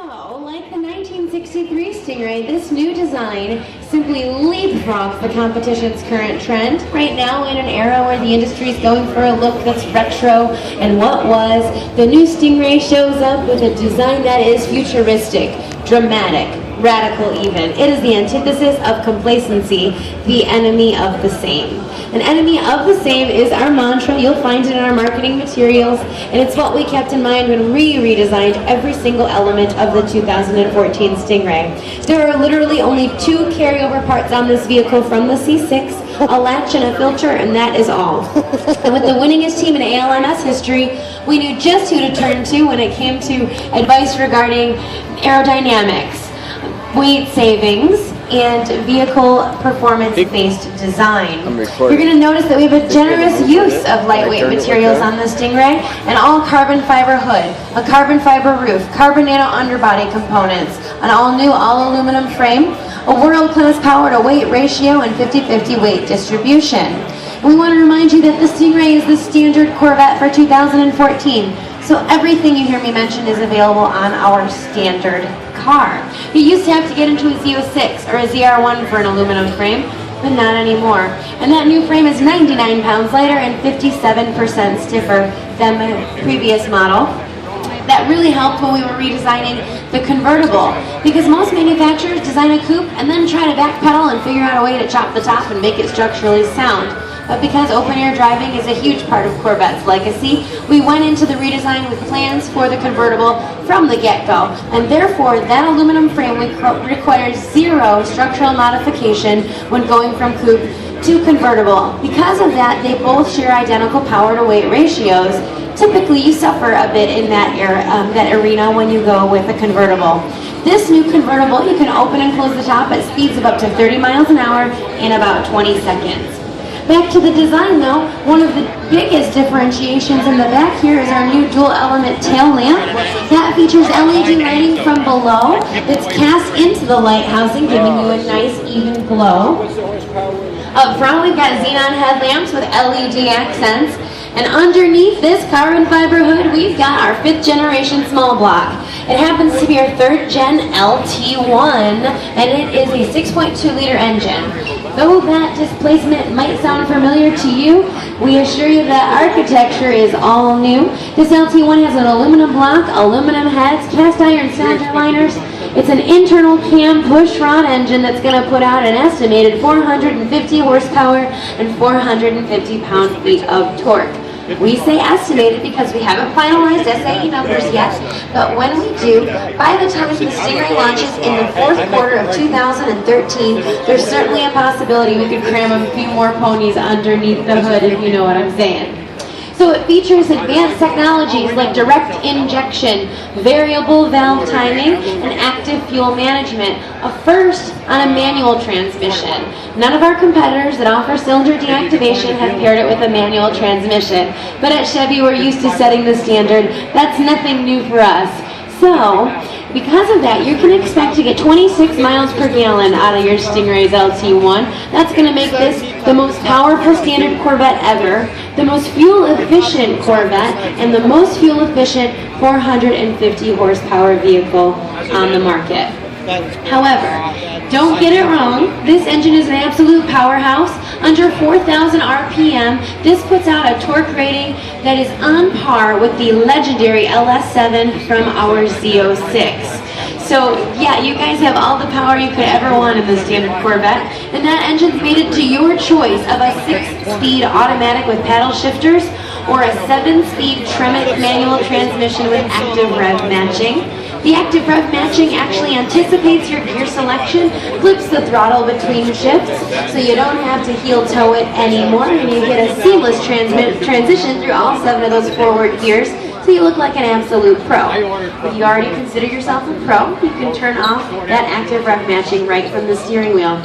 So, like the 1963 Stingray, this new design simply leapfrogs the competition's current trend. Right now, in an era where the industry is going for a look that's retro and what was, the new Stingray shows up with a design that is futuristic, dramatic, radical even. It is the antithesis of complacency, the enemy of the same. An enemy of the same is our mantra. You'll find it in our marketing materials, and it's what we kept in mind when we redesigned every single element of the 2014 Stingray. There are literally only 2 carryover parts on this vehicle from the C6, a latch and a filter, and that is all. And with the winningest team in ALMS history, we knew just who to turn to when it came to advice regarding aerodynamics, weight savings, and vehicle performance-based design. You're going to notice that we have a generous use of lightweight materials on the Stingray, an all carbon fiber hood, a carbon fiber roof, carbon nano underbody components, an all-new all-aluminum frame, a world-class power to weight ratio, and 50-50 weight distribution. And we want to remind you that the Stingray is the standard Corvette for 2014. So everything you hear me mention is available on our standard car. You used to have to get into a Z06 or a ZR1 for an aluminum frame, but not anymore. And that new frame is 99 pounds lighter and 57% stiffer than the previous model. That really helped when we were redesigning the convertible, because most manufacturers design a coupe and then try to backpedal and figure out a way to chop the top and make it structurally sound. But because open-air driving is a huge part of Corvette's legacy, we went into the redesign with plans for the convertible from the get-go. And therefore, that aluminum frame requires 0 structural modification when going from coupe to convertible. Because of that, they both share identical power-to-weight ratios. Typically, you suffer a bit in that arena when you go with a convertible. This new convertible, you can open and close the top at speeds of up to 30 miles an hour in about 20 seconds. Back to the design though, one of the biggest differentiations in the back here is our new dual element tail lamp. That features LED lighting from below that's cast into the light housing, giving you a nice even glow. Up front we've got xenon headlamps with LED accents. And underneath this carbon fiber hood, we've got our 5th generation small block. It happens to be our 3rd gen LT1, and it is a 6.2 liter engine. Though that displacement might sound familiar to you, we assure you that architecture is all new. This LT1 has an aluminum block, aluminum heads, cast iron cylinder liners. It's an internal cam push rod engine that's going to put out an estimated 450 horsepower and 450 pound-feet of torque. We say estimated because we haven't finalized SAE numbers yet, but when we do, by the time the Stingray launches in the 4th quarter of 2013, there's certainly a possibility we could cram a few more ponies underneath the hood, if you know what I'm saying. So it features advanced technologies like direct injection, variable valve timing, and active fuel management, a first on a manual transmission. None of our competitors that offer cylinder deactivation have paired it with a manual transmission, but at Chevy we're used to setting the standard. That's nothing new for us. So, because of that, you can expect to get 26 miles per gallon out of your Stingray's LT1. That's going to make this the most powerful standard Corvette ever, the most fuel-efficient Corvette, and the most fuel-efficient 450 horsepower vehicle on the market. However, don't get it wrong, this engine is an absolute powerhouse. Under 4,000 RPM, this puts out a torque rating that is on par with the legendary LS7 from our Z06. So yeah, you guys have all the power you could ever want in the standard Corvette, and that engine's mated to your choice of a 6-speed automatic with paddle shifters or a 7-speed Tremec manual transmission with active rev matching. The active rev matching actually anticipates your gear selection, flips the throttle between shifts, so you don't have to heel-toe it anymore, and you get a seamless transition through all 7 of those forward gears, so you look like an absolute pro. If you already consider yourself a pro, you can turn off that active rev matching right from the steering wheel.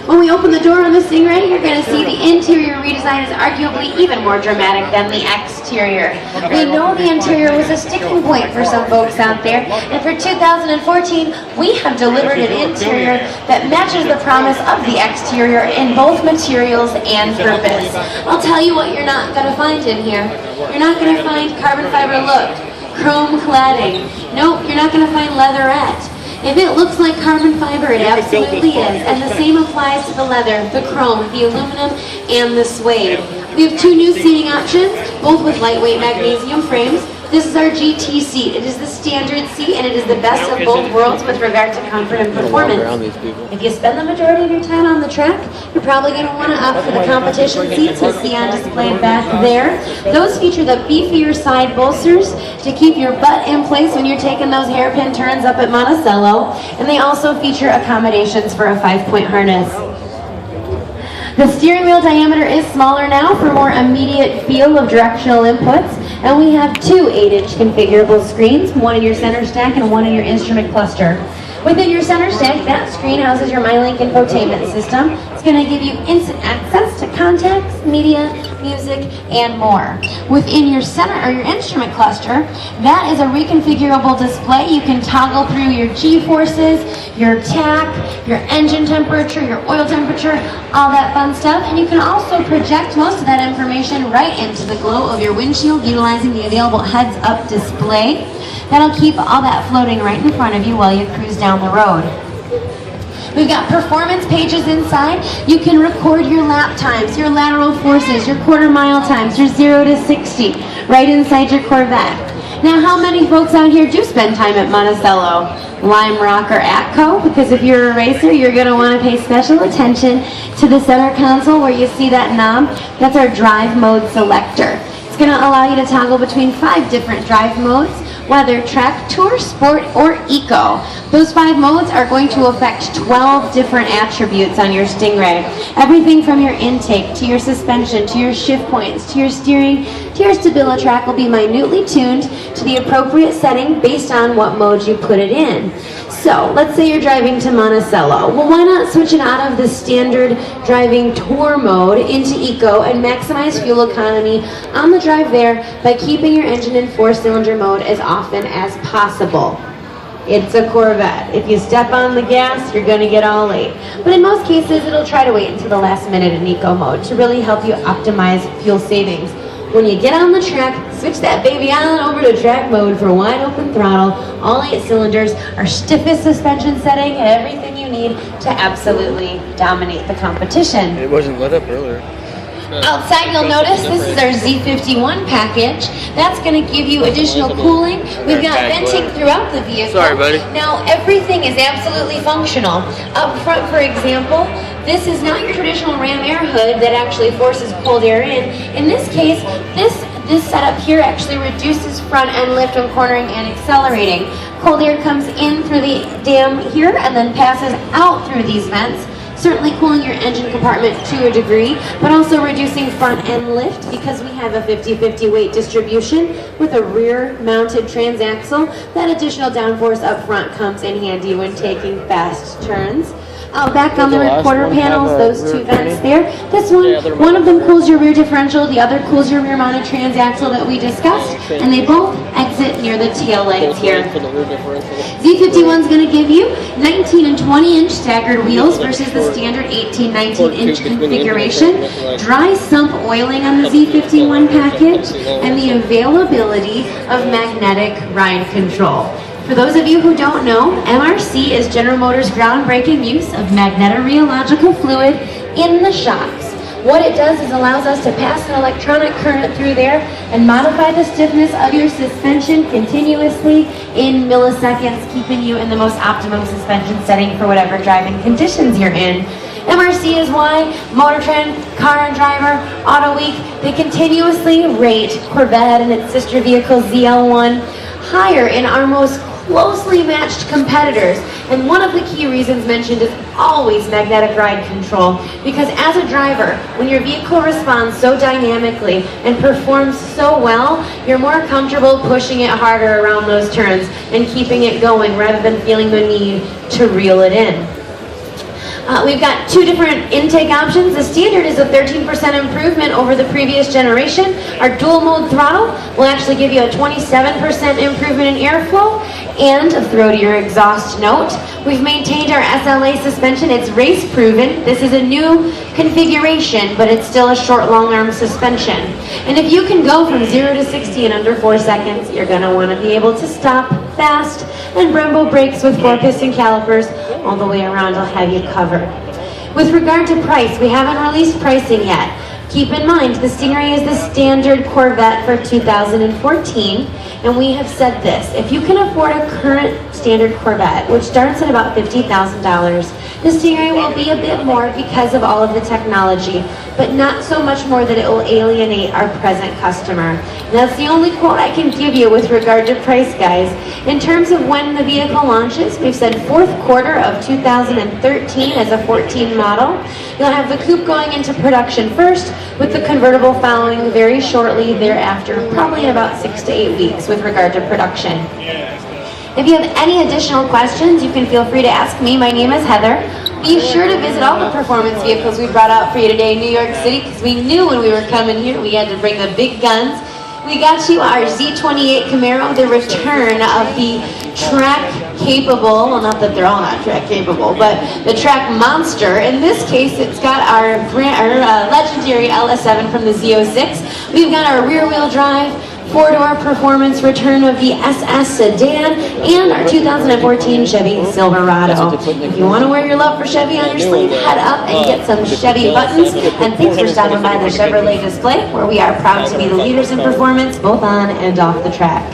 When we open the door on the Stingray, you're going to see the interior redesign is arguably even more dramatic than the exterior. We know the interior was a sticking point for some folks out there, and for 2014, we have delivered an interior that matches the promise of the exterior in both materials and purpose. I'll tell you what you're not going to find in here. You're not going to find carbon fiber look, chrome cladding. Nope, you're not going to find leatherette. If it looks like carbon fiber, it absolutely is. And the same applies to the leather, the chrome, the aluminum, and the suede. We have 2 new seating options, both with lightweight magnesium frames. This is our GT seat. It is the standard seat, and it is the best of both worlds with regard to comfort and performance. If you spend the majority of your time on the track, you're probably going to want to opt for the competition seats you see on display back there. Those feature the beefier side bolsters to keep your butt in place when you're taking those hairpin turns up at Monticello, and they also feature accommodations for a 5-point harness. The steering wheel diameter is smaller now for more immediate feel of directional inputs, and we have 2 8-inch configurable screens, one in your center stack and one in your instrument cluster. Within your center stack, that screen houses your MyLink infotainment system. It's going to give you instant access to contacts, media, music, and more. Within your center or your instrument cluster, that is a reconfigurable display. You can toggle through your G-forces, your tach, your engine temperature, your oil temperature, all that fun stuff. And you can also project most of that information right into the glow of your windshield utilizing the available heads-up display. That'll keep all that floating right in front of you while you cruise down the road. We've got performance pages inside. You can record your lap times, your lateral forces, your quarter-mile times, your 0 to 60, right inside your Corvette. Now, how many folks out here do spend time at Monticello, Lime Rock, or Atco? Because if you're a racer, you're going to want to pay special attention to the center console where you see that knob. That's our drive mode selector. It's going to allow you to toggle between 5 different drive modes: weather, track, tour, sport, or eco. Those 5 modes are going to affect 12 different attributes on your Stingray. Everything from your intake, to your suspension, to your shift points, to your steering, to your StabiliTrak will be minutely tuned to the appropriate setting based on what mode you put it in. So, let's say you're driving to Monticello. Well, why not switch it out of the standard driving tour mode into eco and maximize fuel economy on the drive there by keeping your engine in 4-cylinder mode as often as possible. It's a Corvette. If you step on the gas, you're going to get all late. But in most cases, it'll try to wait until the last minute in eco mode to really help you optimize fuel savings. When you get on the track, switch that baby on over to track mode for wide open throttle, all 8 cylinders, our stiffest suspension setting, and everything you need to absolutely dominate the competition. It wasn't lit up earlier. Outside, you'll notice this is our Z51 package. That's going to give you additional cooling. We've got venting throughout the vehicle. Sorry, buddy. Now, everything is absolutely functional. Up front, for example, this is not your traditional ram air hood that actually forces cold air in. In this case, this setup here actually reduces front end lift when cornering and accelerating. Cold air comes in through the dam here and then passes out through these vents, certainly cooling your engine compartment to a degree, but also reducing front end lift because we have a 50-50 weight distribution with a rear mounted transaxle. That additional downforce up front comes in handy when taking fast turns. Back on the rear quarter panels, those 2 vents there. This one of them cools your rear differential, the other cools your rear mounted transaxle that we discussed, and they both exit near the tail lights here. Z51 is going to give you 19 and 20 inch staggered wheels versus the standard 18, 19 inch configuration, dry sump oiling on the Z51 package, and the availability of magnetic ride control. For those of you who don't know, MRC is General Motors' groundbreaking use of magnetoroeological fluid in the shocks. What it does is allows us to pass an electronic current through there and modify the stiffness of your suspension continuously in milliseconds, keeping you in the most optimum suspension setting for whatever driving conditions you're in. MRC is why Motor Trend, Car and Driver, Auto Week, they continuously rate Corvette and its sister vehicle ZL1 higher in our most closely matched competitors. And one of the key reasons mentioned is always magnetic ride control, because as a driver, when your vehicle responds so dynamically and performs so well, you're more comfortable pushing it harder around those turns and keeping it going rather than feeling the need to reel it in. We've got 2 different intake options. The standard is a 13% improvement over the previous generation. Our dual mode throttle will actually give you a 27% improvement in airflow, and a throw to your exhaust note. We've maintained our SLA suspension. It's race proven. This is a new configuration, but it's still a short long arm suspension. And if you can go from 0 to 60 in under 4 seconds, you're going to want to be able to stop fast. And Brembo brakes with 4-piston calipers all the way around will have you covered. With regard to price, we haven't released pricing yet. Keep in mind, the Stingray is the standard Corvette for 2014, and we have said this: if you can afford a current standard Corvette, which starts at about $50,000, the Stingray will be a bit more because of all of the technology, but not so much more that it will alienate our present customer. And that's the only quote I can give you with regard to price, guys. In terms of when the vehicle launches, we've said fourth quarter of 2013 as a 14 model. You'll have the coupe going into production first, with the convertible following very shortly thereafter, probably in about 6 to 8 weeks with regard to production. If you have any additional questions, you can feel free to ask me. My name is Heather. Be sure to visit all the performance vehicles we brought out for you today in New York City, because we knew when we were coming here we had to bring the big guns. We got you our Z28 Camaro, the return of the track-capable, well, not that they're all not track-capable, but the track monster. In this case, it's got our legendary LS7 from the Z06. We've got our rear-wheel drive, 4-door performance return of the SS sedan, and our 2014 Chevy Silverado. If you want to wear your love for Chevy on your sleeve, head up and get some Chevy buttons. And thanks for stopping by the Chevrolet display, where we are proud to be the leaders in performance, both on and off the track.